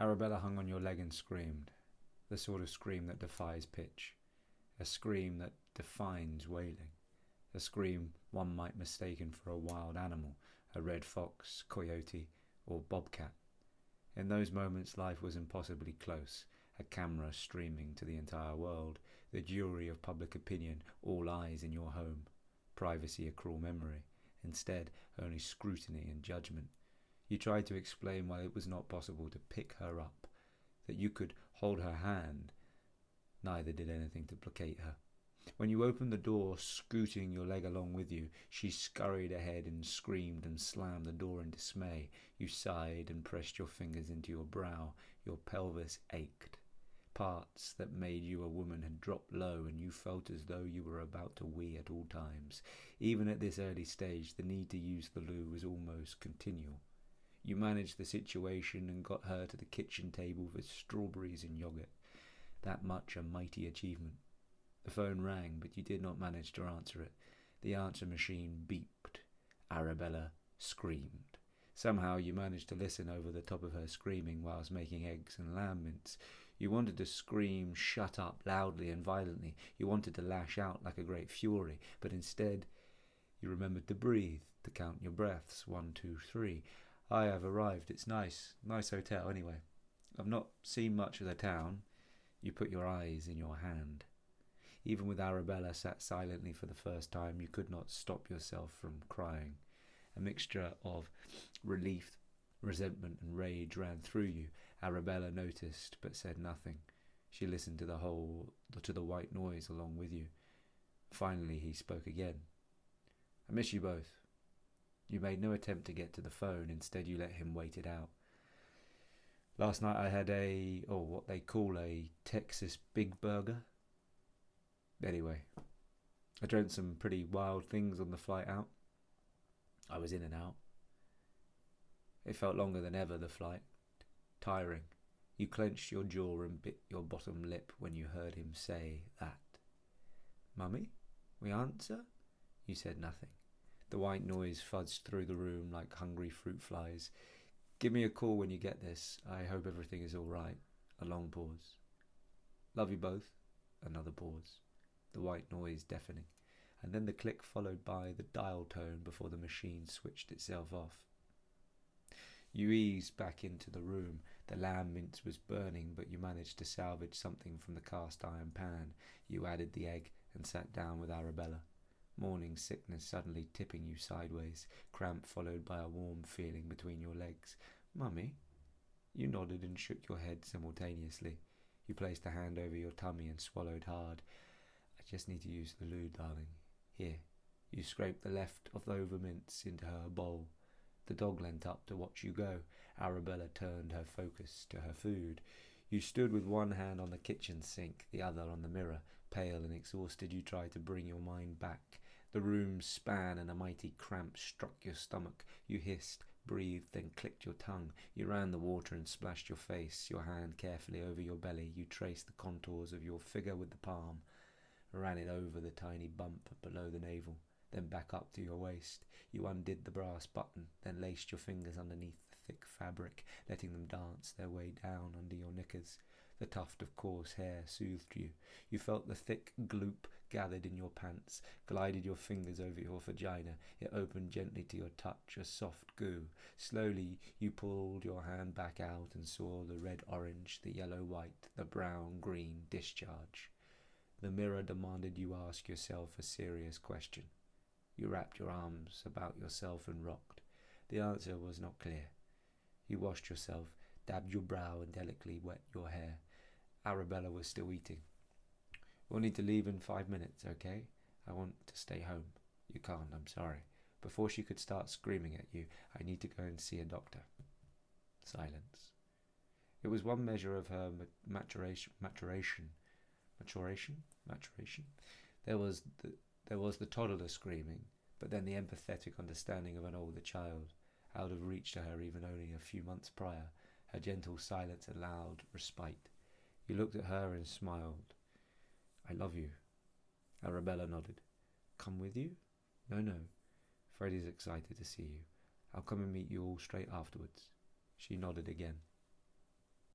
Arabella hung on your leg and screamed, the sort of scream that defies pitch, a scream that defines wailing, a scream one might mistaken for a wild animal, a red fox, coyote, or bobcat. In those moments life was impossibly close, a camera streaming to the entire world, the jury of public opinion, all eyes in your home, privacy a cruel memory, instead only scrutiny and judgment. You tried to explain why it was not possible to pick her up, that you could hold her hand. Neither did anything to placate her. When you opened the door, scooting your leg along with you, she scurried ahead and screamed and slammed the door in dismay. You sighed and pressed your fingers into your brow. Your pelvis ached. Parts that made you a woman had dropped low, and you felt as though you were about to wee at all times. Even at this early stage, the need to use the loo was almost continual. You managed the situation and got her to the kitchen table with strawberries and yogurt. That much a mighty achievement. The phone rang, but you did not manage to answer it. The answer machine beeped. Arabella screamed. Somehow you managed to listen over the top of her screaming whilst making eggs and lamb mince. You wanted to scream "shut up" loudly and violently. You wanted to lash out like a great fury, but instead you remembered to breathe, to count your breaths. 1, 2, 3. I have arrived. It's nice. Nice hotel, anyway. I've not seen much of the town. You put your eyes in your hand. Even with Arabella sat silently for the first time, you could not stop yourself from crying. A mixture of relief, resentment and rage ran through you. Arabella noticed but said nothing. She listened to the white noise along with you. Finally he spoke again. I miss you both. You made no attempt to get to the phone. Instead you let him wait it out. Last night I had what they call a Texas Big Burger. Anyway, I dreamt some pretty wild things on the flight out. I was in and out. It felt longer than ever, the flight. Tiring. You clenched your jaw and bit your bottom lip when you heard him say that. Mummy, we answer? You said nothing. The white noise fuzzed through the room like hungry fruit flies. Give me a call when you get this. I hope everything is all right. A long pause. Love you both. Another pause. The white noise deafening, and then the click followed by the dial tone before the machine switched itself off. You eased back into the room. The lamb mince was burning, but you managed to salvage something from the cast iron pan. You added the egg and sat down with Arabella. Morning sickness suddenly tipping you sideways, cramp followed by a warm feeling between your legs. Mummy? You nodded and shook your head simultaneously. You placed a hand over your tummy and swallowed hard. I just need to use the loo, darling. Here. You scraped the leftover mince into her bowl. The dog leant up to watch you go. Arabella turned her focus to her food. You stood with one hand on the kitchen sink, the other on the mirror. Pale and exhausted, you tried to bring your mind back. The room span and a mighty cramp struck your stomach. You hissed, breathed, then clicked your tongue. You ran the water and splashed your face, your hand carefully over your belly. You traced the contours of your figure with the palm. Ran it over the tiny bump below the navel, then back up to your waist. You undid the brass button, then laced your fingers underneath the thick fabric, letting them dance their way down under your knickers. The tuft of coarse hair soothed you. You felt the thick gloop gathered in your pants, glided your fingers over your vagina. It opened gently to your touch, a soft goo. Slowly you pulled your hand back out and saw the red-orange, the yellow-white, the brown-green discharge. The mirror demanded you ask yourself a serious question. You wrapped your arms about yourself and rocked. The answer was not clear. You washed yourself, dabbed your brow and delicately wet your hair. Arabella was still eating. We'll need to leave in 5 minutes, okay? I want to stay home. You can't, I'm sorry. Before she could start screaming at you, I need to go and see a doctor. Silence. It was one measure of her maturation. There was the toddler screaming, but then the empathetic understanding of an older child, out of reach to her even only a few months prior. Her gentle silence allowed respite. You looked at her and smiled. I love you. Arabella nodded. Come with you? No. Freddie's excited to see you. I'll come and meet you all straight afterwards. She nodded again.